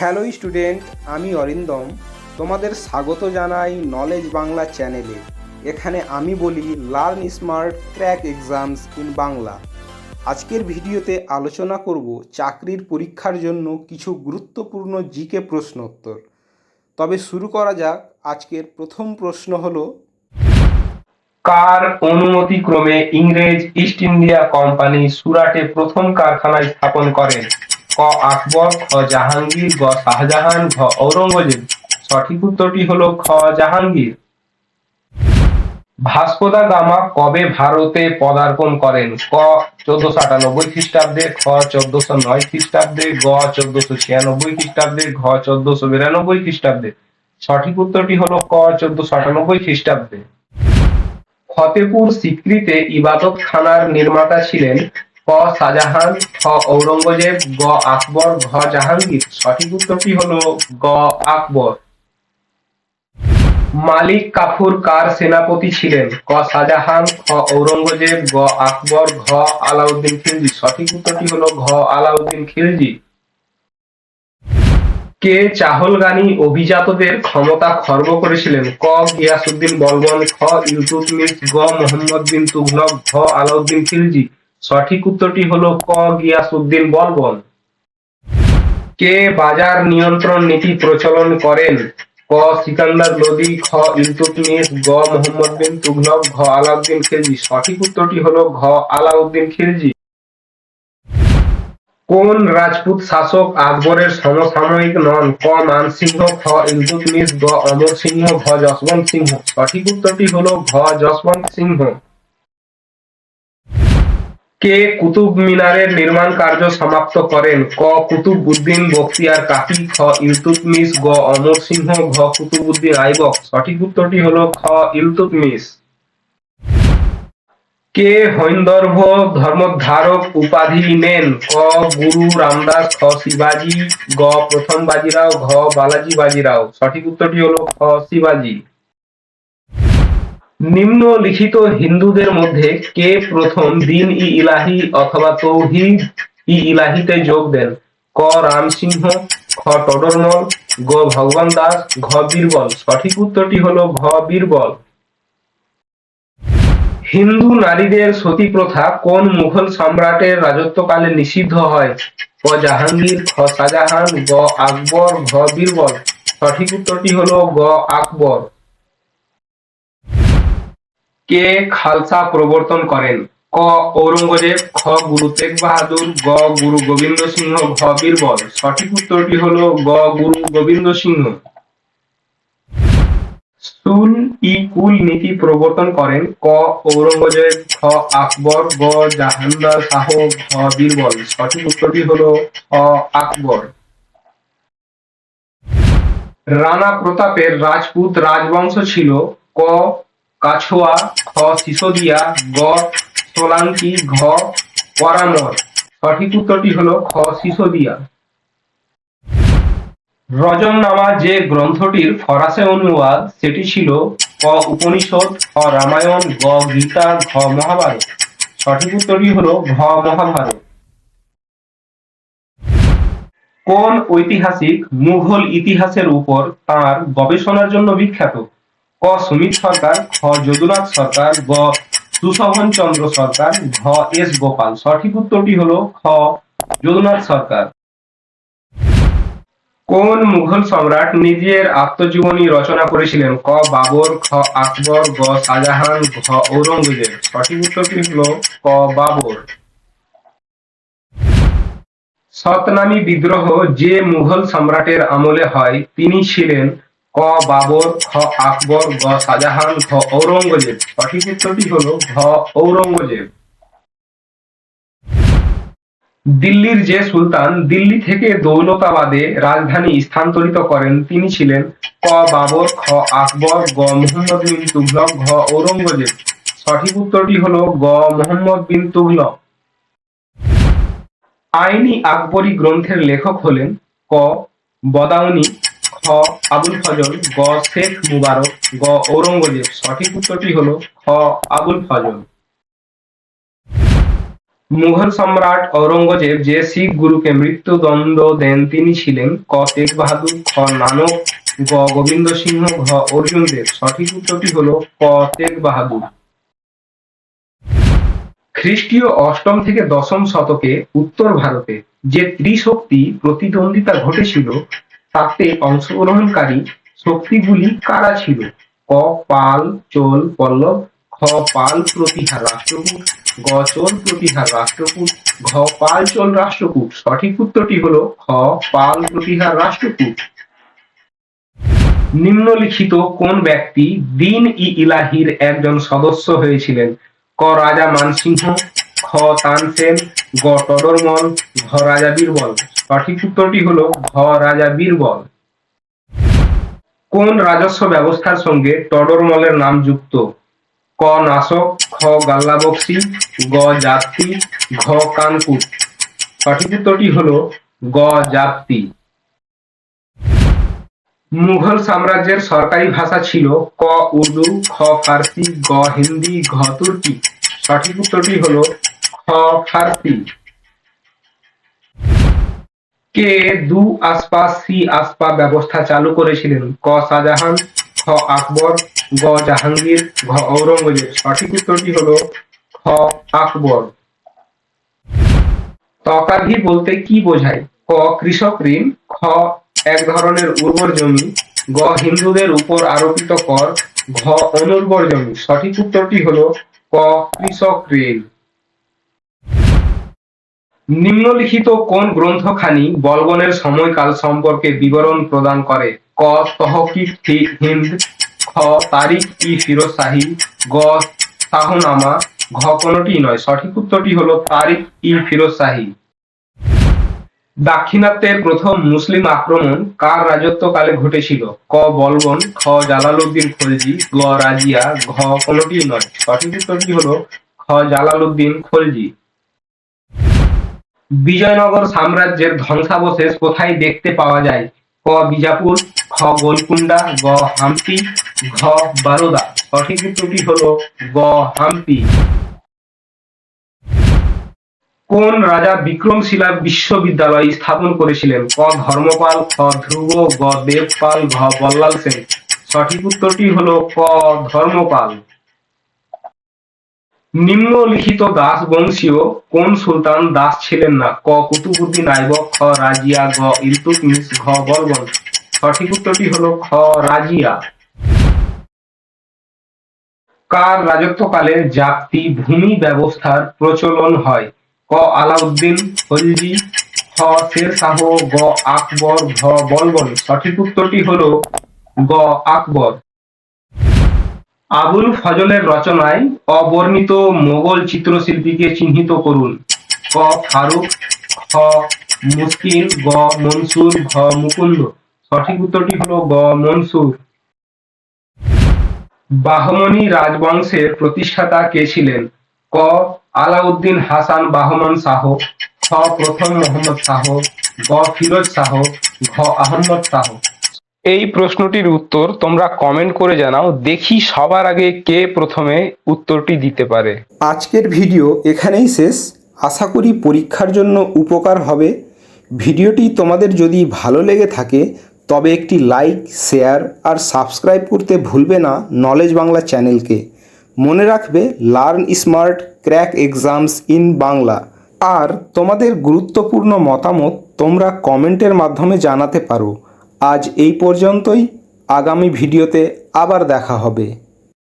Hello student, আমি অরিন্দম। তোমাদের স্বাগত জানাই নলেজ বাংলা চ্যানেলে। এখানে আমি বলি learn smart crack exams in Bangla. আজকের ভিডিওতে আলোচনা করব চাকরির পরীক্ষার জন্য কিছু গুরুত্বপূর্ণ জিকে প্রশ্নোত্তর। তবে শুরু করা যাক। আজকের প্রথম প্রশ্ন হলো, কার অনুমতিক্রমে ইংরেজ ইস্ট ইন্ডিয়া কোম্পানি সুরাটে প্রথম কারখানা স্থাপন করেন? ক আকবর, খ জাহাঙ্গীর, গ শাহজাহান, ঘ ঔরঙ্গজেব। সঠিক উত্তরটি হলো খ জাহাঙ্গীর। ভাস্কো দা গামা কবে ভারতে পদার্পণ করেন? ক 1498 খ্রিস্টাব্দে, খ 1409 খ্রিস্টাব্দে, গ 1496 খ্রিস্টাব্দে, ঘ 1492 খ্রিস্টাব্দে। সঠিক উত্তরটি হলো ক 1498 খ্রিস্টাব্দে। ফতেপুর সিক্রিতে ইবাদতখানার নির্মাতা ছিলেন? ক শাহজাহান, খ ঔরঙ্গজেব, গ আকবর, ঘ জাহাঙ্গীর। সঠিক উত্তরটি হলো গ আকবর। মালিক কাফুর কার সেনাপতি ছিলেন? ক শাহজাহান, খ ঔরঙ্গজেব, গ আকবর, ঘ আলাউদ্দিন খিলজি। সঠিক উত্তরটি হলো ঘ আলাউদ্দিন খিলজি। কে চাহলগানি অভিজাতদের ক্ষমতা খর্ব করেছিলেন? ক গিয়াসউদ্দিন বলবন, খ ইলতুৎমিশ, গ মুহাম্মদ বিন তুগলক, ঘ আলাউদ্দিন খিলজি। সঠিক উত্তরটি হলো ক গিয়াসউদ্দিন বলবন। কে বাজার নিয়ন্ত্রণ নীতি প্রচলন করেন? ক সিকান্দার লোদি, খ ইলতুৎমিশ, গ মুহাম্মদ বিন তুগলক, ঘ আলাউদ্দিন খিলজি। সঠিক উত্তরটি হলো ঘ আলাউদ্দিন খিলজি। কোন রাজপুত শাসক আকবরের সমসাময়িক নন? ক মানসিংহ, খ ইলতুৎমিশ, গ অমর সিংহ, ঘ যশবন্ত সিংহ। সঠিক উত্তরটি হলো ঘ যশবন্ত সিংহ। কে কুতুব মিনারের নির্মাণ কার্য সমাপ্ত করেন? ক কুতুবউদ্দিন বখতিয়ার কাকি, খ ইলতুৎমিশ, গ অমর সিংহ, ঘ কুতুবউদ্দিন আইবক। সঠিক উত্তরটি হলো খ ইলতুৎমিশ। কে হৈন্দর্ভ ধর্মোদ্ধারক উপাধি নেন? ক গুরু রামদাস, খ শিবাজি, গ প্রথম বাজিরাও, ঘ বালাজি বাজিরাও। সঠিক উত্তরটি হলো খ শিবাজি। নিম্নলিখিত হিন্দুদের মধ্যে কে প্রথম দিন ই ইলাহি অথবা তৌহিদ ই ইলাহিতে যোগ দেন? ক রাম সিংহ, খ টডরমল, গ ভগবান দাস, ঘ বীরবল। সঠিক উত্তরটি হলো ঘ বীরবল। হিন্দু নারীদের সতী প্রথা কোন মুঘল সম্রাটের রাজত্বকালে নিষিদ্ধ হয়? ক জাহাঙ্গীর, খ শাহজাহান, গ আকবর, ঘ বীরবল। সঠিক উত্তরটি হলো গ আকবর। কে খালসা প্রবর্তন করেন? ক ঔরঙ্গজেব, খ গুরু তেগ বাহাদুর, গ গুরু গোবিন্দ সিংহ, ঘ বীরবল। সঠিক উত্তরটি হলো গ গুরু গোবিন্দ সিংহ। সুল ই কুল নীতি প্রবর্তন করেন? ক ঔরঙ্গজেব, খ আকবর, গ জাহাঙ্গীর শাহ, ঘ বীরবল। সঠিক উত্তরটি হলো খ আকবর। রানা প্রতাপের রাজপুত রাজবংশ ছিল? ক কাছোয়া, খ সিসোদিয়া, গ সোলাঙ্কি, ঘ পরামর। সঠিক উত্তরটি হলো খ সিসোদিয়া। রজমনামা যে গ্রন্থটির ফরাসি অনুবাদ সেটি ছিল? ক উপনিষদ, খ রামায়ণ, গ গীতা, ঘ মহাভারত। সঠিক উত্তরটি হলো ঘ মহাভারত। কোন ঐতিহাসিক মুঘল ইতিহাসের উপর তাঁর গবেষণার জন্য বিখ্যাত? ক সুমিত সরকার, খ যদুনাথ সরকার, গ সুশোভন চন্দ্র সরকার, ঘ এস গোপাল। সঠিক উত্তরটি হলো খ যদুনাথ সরকার। কোন মুঘল সম্রাট নিজের আত্মজীবনী রচনা করেছিলেন? ক বাবর, খ আকবর, গ শাহজাহান, ঘ ঔরঙ্গজেব। সঠিক উত্তরটি হলো ক বাবর। সতনামি বিদ্রোহ যে মুঘল সম্রাটের আমলে হয় তিনি ছিলেন? ক বাবর, খ আকবর, গ শাহজাহান, ঘ ঔরঙ্গজেব। সঠিক উত্তরটি হলো ঘ ঔরঙ্গজেব। দিল্লির যে সুলতান দিল্লি থেকে দৌলতাবাদে রাজধানী স্থানান্তরিত করেন তিনি ছিলেন? ক বাবর, খ আকবর, গ মুহাম্মদ বিন তুগলক, ঘ ঔরঙ্গজেব। সঠিক উত্তরটি হলো গ মুহাম্মদ বিন তুগলক। আইনি আকবরী গ্রন্থের লেখক হলেন? ক বদাউনি, খ আবুল ফজল, গ শেখ মুবারক, গ ঔরঙ্গজেব। সঠিক উত্তরটি হলো খ আবুল ফজল। মুঘল সম্রাট ঔরঙ্গজেব যে শিখ গুরুকে মৃত্যুদণ্ড দেন তিনি ছিলেন ক তেগ বাহাদুর, খ নানক, গ গোবিন্দ সিংহ, ঘ অর্জুন দেব। সঠিক উত্তরটি হলো ক তেগ বাহাদুর। খ্রিস্টীয় অষ্টম থেকে দশম শতকে উত্তর ভারতে যে ত্রিশক্তি প্রতিদ্বন্দ্বিতা ঘটেছিল তাতে অংশগ্রহণকারী শক্তিগুলি কারা ছিল? ক পাল, চোল, পল্লব, খ পাল প্রতিহার রাষ্ট্রকূট, গ চোল প্রতিহার রাষ্ট্রকূট, ঘ পাল চোল রাষ্ট্রকূট। সঠিক উত্তরটি হলো খ পাল প্রতিহার রাষ্ট্রকূট। নিম্নলিখিত কোন ব্যক্তি দিন-ই-ইলাহির একজন সদস্য হয়েছিলেন? ক রাজা মানসিংহ, খ তানসেন, গ টডরমল, ঘ রাজা বীরবল। সঠিক উত্তরটি হলো ঘ রাজা বীরবল। কোন রাজস্ব ব্যবস্থার সঙ্গে টডরমলের নাম যুক্ত? ক নাসক, খ গাল্লাবক্সি, গ জাপ্তি, ঘ কানকুট। সঠিক উত্তরটি হলো গ জাপ্তি। মুঘল সাম্রাজ্যের সরকারি ভাষা ছিল ক উর্দু, খ ফার্সি, গ হিন্দি, ঘ তুর্কি। সঠিক উত্তরটি হলো খ ফার্সি। কে দু আসপা সি আসপা ব্যবস্থা চালু করেছিলেন? ক শাহজাহান, খ আকবর, গ জাহাঙ্গীর, ঘ ঔরঙ্গজেব। সঠিক উত্তরটি হলো খ আকবর। তকাভি বলতে কি বোঝায়? ক কৃষক ঋণ, খ এক ধরনের উর্বর জমি, গ হিন্দুদের উপর আরোপিত কর, ঘ অনুর্বর জমি। সঠিক উত্তরটি হলো ক কৃষক ঋণ। নিম্নলিখিত কোন গ্রন্থখানি বলবনের সময়কাল সম্পর্কে বিবরণ প্রদান করে? ক তহকিক হিন্দ, খ তারিখ ই ফিরোজ শাহী, গ শাহনামা, ঘ কোনটি নয়। সঠিক উত্তরটি হলো তারিখ ই ফিরোজ শাহী। দাক্ষিণাত্যের প্রথম মুসলিম আক্রমণ কার রাজত্বকালে ঘটেছিল? ক বলবন, খ জালালউদ্দিন খলজি, গ রাজিয়া, ঘ কোনটি নয়। সঠিক উত্তরটি হলো খ জালালউদ্দিন খলজি। বিজয়নগর সাম্রাজ্যের ধ্বংসাবশেষ কোথায় দেখতে পাওয়া যায়? ক বিজাপুর, খ গোলকুন্ডা, গ হাম্পি, ঘ বারোদা। সঠিক উত্তরটি হলো গ হাম্পি। কোন রাজা বিক্রমশিলা বিশ্ববিদ্যালয় স্থাপন করেছিলেন? ক ধর্মপাল, খ ধ্রুব, গ দেবপাল, ঘ বল্লাল সেন। সঠিক উত্তরটি হলো ক ধর্মপাল। নিম্নলিখিত দাস বংশীয় কোন সুলতান দাস ছিলেন না? ক কুতুবউদ্দিন আইবক, খ রাজিয়া, গ ইলতুৎমিশ, ঘ বলবন। সঠিক উত্তরটি হলো খ রাজিয়া। কার রাজত্বকালে জাপ্তি ভূমি ব্যবস্থার প্রচলন হয়? ক আলাউদ্দিন খলজি, খ শের শাহ, গ আকবর, ঘ বলবন। সঠিক উত্তরটি হলো গ আকবর। আবুল ফজলের রচনায় অবর্ণিত মোগল চিত্রশিল্পীকে চিহ্নিত করুন। ক ফারুক, খ মুসকিন, গ মনসুর, ঘ মুকুন্দ। সঠিক উত্তরটি হলো গ মনসুর। বাহমনি রাজবংশের প্রতিষ্ঠাতা কে ছিলেন? ক আলাউদ্দিন হাসান বাহমান শাহ, খ প্রথম মোহাম্মদ শাহ, গ ফিরোজ শাহ, ঘ আহমদ শাহ। এই প্রশ্নটির উত্তর তোমরা কমেন্ট করে জানাও, দেখি সবার আগে কে প্রথমে উত্তরটি দিতে পারে। আজকের ভিডিও এখানেই শেষ। আশা করি পরীক্ষার জন্য উপকার হবে। ভিডিওটি তোমাদের যদি ভালো লেগে থাকে তবে একটি লাইক, শেয়ার আর সাবস্ক্রাইব করতে ভুলবে না নলেজ বাংলা চ্যানেলকে। মনে রাখবে learn smart crack exams in Bangla. আর তোমাদের গুরুত্বপূর্ণ মতামত তোমরা কমেন্টের মাধ্যমে জানাতে পারো। আজ এই পর্যন্তই। আগামী ভিডিওতে আবার দেখা হবে।